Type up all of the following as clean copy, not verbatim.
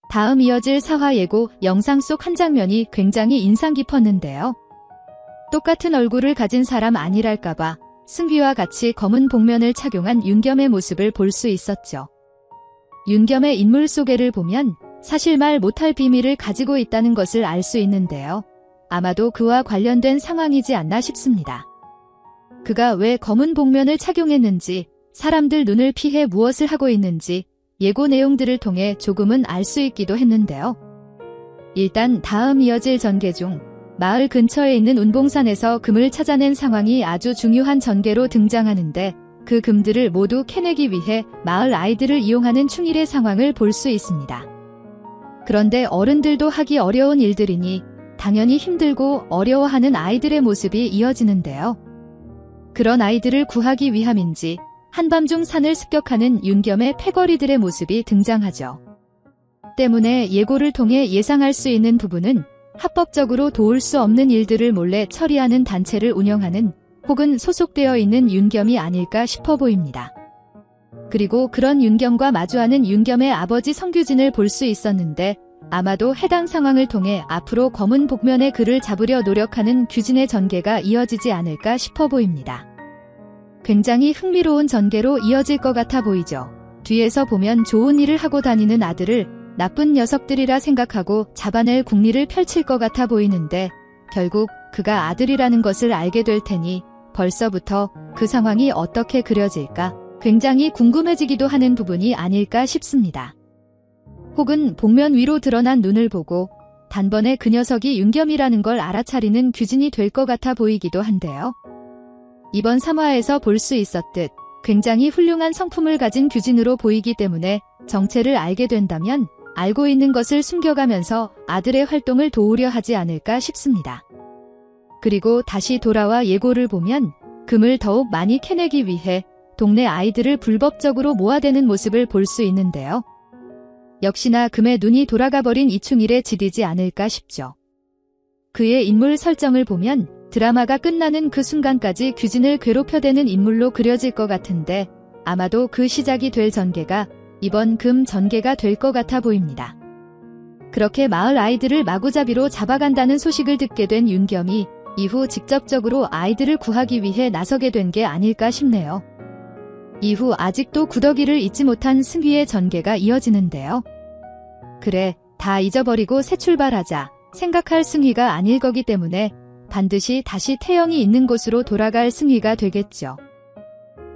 다음 이어질 사화 예고 영상 속 한 장면이 굉장히 인상 깊었는데요. 똑같은 얼굴을 가진 사람 아니랄까봐 승귀와 같이 검은 복면을 착용한 윤겸의 모습을 볼 수 있었죠. 윤겸의 인물 소개를 보면 사실 말 못할 비밀을 가지고 있다는 것을 알 수 있는데요. 아마도 그와 관련된 상황이지 않나 싶습니다. 그가 왜 검은 복면을 착용했는지, 사람들 눈을 피해 무엇을 하고 있는지 예고 내용들을 통해 조금은 알 수 있기도 했는데요. 일단 다음 이어질 전개 중 마을 근처에 있는 운봉산에서 금을 찾아낸 상황이 아주 중요한 전개로 등장하는데 그 금들을 모두 캐내기 위해 마을 아이들을 이용하는 충일의 상황을 볼 수 있습니다. 그런데 어른들도 하기 어려운 일들이니 당연히 힘들고 어려워하는 아이들의 모습이 이어지는데요. 그런 아이들을 구하기 위함인지 한밤중 산을 습격하는 윤겸의 패거리들의 모습이 등장하죠. 때문에 예고를 통해 예상할 수 있는 부분은 합법적으로 도울 수 없는 일들을 몰래 처리하는 단체를 운영하는 혹은 소속되어 있는 윤겸이 아닐까 싶어 보입니다. 그리고 그런 윤겸과 마주하는 윤겸의 아버지 성규진을 볼 수 있었는데 아마도 해당 상황을 통해 앞으로 검은 복면의 그를 잡으려 노력하는 규진의 전개가 이어지지 않을까 싶어 보입니다. 굉장히 흥미로운 전개로 이어질 것 같아 보이죠. 뒤에서 보면 좋은 일을 하고 다니는 아들을 나쁜 녀석들이라 생각하고 잡아낼 궁리를 펼칠 것 같아 보이는데 결국 그가 아들이라는 것을 알게 될 테니 벌써부터 그 상황이 어떻게 그려질까 굉장히 궁금해지기도 하는 부분이 아닐까 싶습니다. 혹은 복면 위로 드러난 눈을 보고 단번에 그 녀석이 윤겸이라는 걸 알아차리는 규진이 될 것 같아 보이기도 한데요. 이번 3화에서 볼 수 있었듯 굉장히 훌륭한 성품을 가진 규진으로 보이기 때문에 정체를 알게 된다면 알고 있는 것을 숨겨가면서 아들의 활동을 도우려 하지 않을까 싶습니다. 그리고 다시 돌아와 예고를 보면 금을 더욱 많이 캐내기 위해 동네 아이들을 불법적으로 모아대는 모습을 볼 수 있는데요. 역시나 금에 눈이 돌아가버린 이충일에 지디지 않을까 싶죠. 그의 인물 설정을 보면 드라마가 끝나는 그 순간까지 규진을 괴롭혀대는 인물로 그려질 것 같은데 아마도 그 시작이 될 전개가 이번 금 전개가 될 것 같아 보입니다. 그렇게 마을 아이들을 마구잡이로 잡아간다는 소식을 듣게 된 윤겸이 이후 직접적으로 아이들을 구하기 위해 나서게 된 게 아닐까 싶네요. 이후 아직도 구더기를 잊지 못한 승휘의 전개가 이어지는데요. 그래, 다 잊어버리고 새 출발하자 생각할 승휘가 아닐 거기 때문에 반드시 다시 태영이 있는 곳으로 돌아갈 승휘가 되겠죠.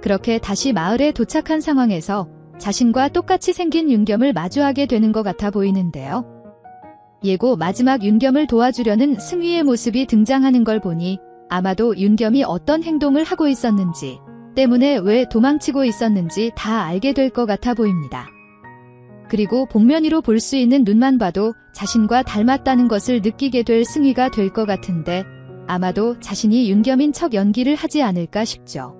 그렇게 다시 마을에 도착한 상황에서 자신과 똑같이 생긴 윤겸을 마주하게 되는 것 같아 보이는데요. 예고 마지막 윤겸을 도와주려는 승휘의 모습이 등장하는 걸 보니 아마도 윤겸이 어떤 행동을 하고 있었는지 때문에 왜 도망치고 있었는지 다 알게 될 것 같아 보입니다. 그리고 복면 위로 볼 수 있는 눈만 봐도 자신과 닮았다는 것을 느끼게 될 승휘가 될 것 같은데 아마도 자신이 윤겸인 척 연기를 하지 않을까 싶죠.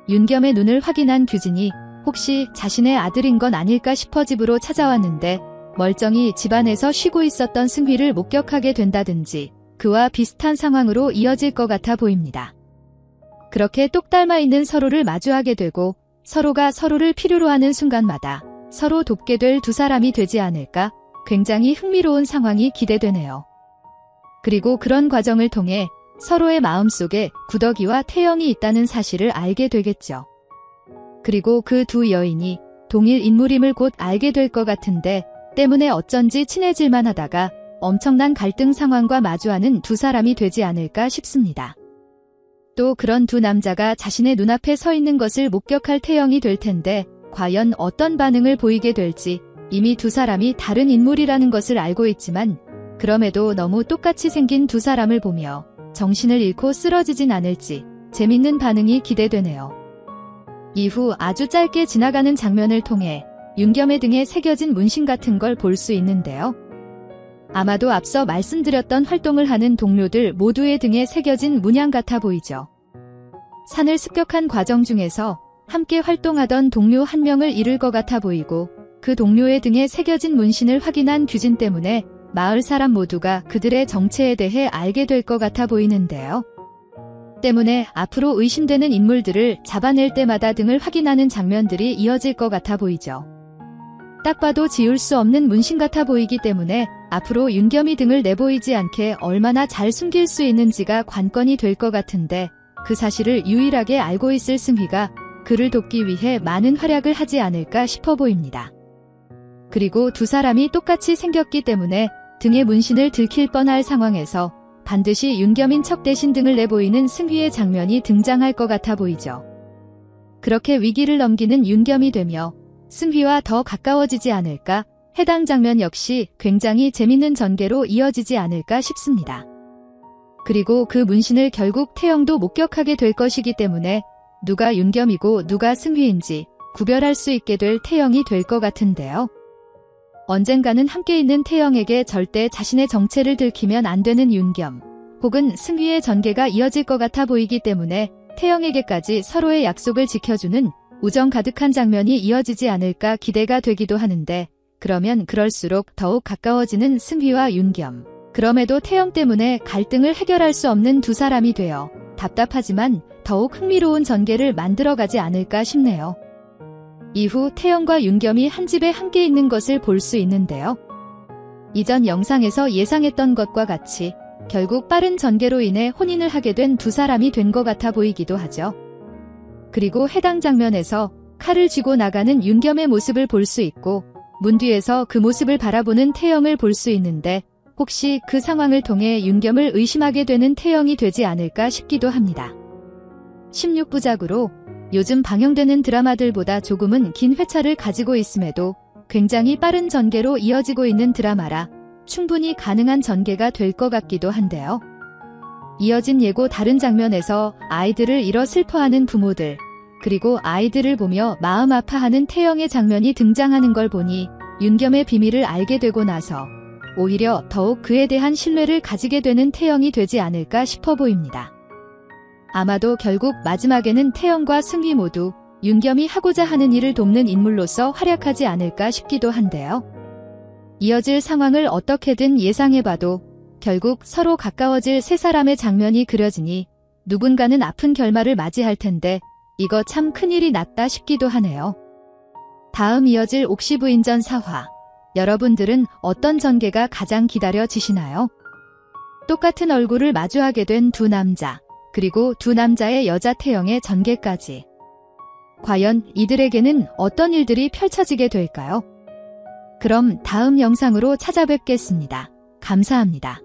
윤겸의 눈을 확인한 규진이 혹시 자신의 아들인 건 아닐까 싶어 집으로 찾아왔는데 멀쩡히 집안에서 쉬고 있었던 승휘를 목격하게 된다든지 그와 비슷한 상황으로 이어질 것 같아 보입니다. 그렇게 똑 닮아 있는 서로를 마주하게 되고 서로가 서로를 필요로 하는 순간마다 서로 돕게 될 두 사람이 되지 않을까 굉장히 흥미로운 상황이 기대되네요. 그리고 그런 과정을 통해 서로의 마음속에 구더기와 태영이 있다는 사실을 알게 되겠죠. 그리고 그 두 여인이 동일 인물임을 곧 알게 될 것 같은데 때문에 어쩐지 친해질만 하다가 엄청난 갈등 상황과 마주하는 두 사람이 되지 않을까 싶습니다. 또 그런 두 남자가 자신의 눈앞에 서 있는 것을 목격할 태영이 될 텐데 과연 어떤 반응을 보이게 될지 이미 두 사람이 다른 인물이라는 것을 알고 있지만 그럼에도 너무 똑같이 생긴 두 사람을 보며 정신을 잃고 쓰러지진 않을지 재밌는 반응이 기대되네요. 이후 아주 짧게 지나가는 장면을 통해 윤겸의 등에 새겨진 문신 같은 걸 볼 수 있는데요. 아마도 앞서 말씀드렸던 활동을 하는 동료들 모두의 등에 새겨진 문양 같아 보이죠. 산을 습격한 과정 중에서 함께 활동하던 동료 한 명을 잃을 것 같아 보이고 그 동료의 등에 새겨진 문신을 확인한 규진 때문에 마을 사람 모두가 그들의 정체에 대해 알게 될 것 같아 보이는데요. 때문에 앞으로 의심되는 인물들을 잡아낼 때마다 등을 확인하는 장면들이 이어질 것 같아 보이죠. 딱 봐도 지울 수 없는 문신 같아 보이기 때문에 앞으로 윤겸이 등을 내보이지 않게 얼마나 잘 숨길 수 있는지가 관건이 될 것 같은데 그 사실을 유일하게 알고 있을 승휘가 그를 돕기 위해 많은 활약을 하지 않을까 싶어 보입니다. 그리고 두 사람이 똑같이 생겼기 때문에 등의 문신을 들킬 뻔할 상황에서 반드시 윤겸인 척 대신 등을 내보이는 승휘의 장면이 등장할 것 같아 보이죠. 그렇게 위기를 넘기는 윤겸이 되며 승휘와 더 가까워지지 않을까, 해당 장면 역시 굉장히 재밌는 전개로 이어지지 않을까 싶습니다. 그리고 그 문신을 결국 태영도 목격하게 될 것이기 때문에 누가 윤겸이고 누가 승휘인지 구별할 수 있게 될 태영이 될 것 같은데요. 언젠가는 함께 있는 태영에게 절대 자신의 정체를 들키면 안 되는 윤겸, 혹은 승휘의 전개가 이어질 것 같아 보이기 때문에 태영에게까지 서로의 약속을 지켜주는 우정 가득한 장면이 이어지지 않을까 기대가 되기도 하는데, 그러면 그럴수록 더욱 가까워지는 승휘와 윤겸, 그럼에도 태영 때문에 갈등을 해결할 수 없는 두 사람이 되어 답답하지만 더욱 흥미로운 전개를 만들어가지 않을까 싶네요. 이후 태영과 윤겸이 한 집에 함께 있는 것을 볼 수 있는데요. 이전 영상에서 예상했던 것과 같이 결국 빠른 전개로 인해 혼인을 하게 된 두 사람이 된 것 같아 보이기도 하죠. 그리고 해당 장면에서 칼을 쥐고 나가는 윤겸의 모습을 볼 수 있고 문 뒤에서 그 모습을 바라보는 태영을 볼 수 있는데, 혹시 그 상황을 통해 윤겸을 의심하게 되는 태영이 되지 않을까 싶기도 합니다. 16부작으로 요즘 방영되는 드라마들보다 조금은 긴 회차를 가지고 있음에도 굉장히 빠른 전개로 이어지고 있는 드라마라 충분히 가능한 전개가 될 것 같기도 한데요. 이어진 예고 다른 장면에서 아이들을 잃어 슬퍼하는 부모들, 그리고 아이들을 보며 마음 아파하는 태영의 장면이 등장하는 걸 보니 윤겸의 비밀을 알게 되고 나서 오히려 더욱 그에 대한 신뢰를 가지게 되는 태영이 되지 않을까 싶어 보입니다. 아마도 결국 마지막에는 태영과 승휘 모두 윤겸이 하고자 하는 일을 돕는 인물로서 활약하지 않을까 싶기도 한데요. 이어질 상황을 어떻게든 예상해봐도 결국 서로 가까워질 세 사람의 장면이 그려지니 누군가는 아픈 결말을 맞이할 텐데 이거 참 큰일이 났다 싶기도 하네요. 다음 이어질 옥시부인전 4화, 여러분들은 어떤 전개가 가장 기다려지시나요? 똑같은 얼굴을 마주하게 된 두 남자, 그리고 두 남자의 여자 태영의 전개까지. 과연 이들에게는 어떤 일들이 펼쳐지게 될까요? 그럼 다음 영상으로 찾아뵙겠습니다. 감사합니다.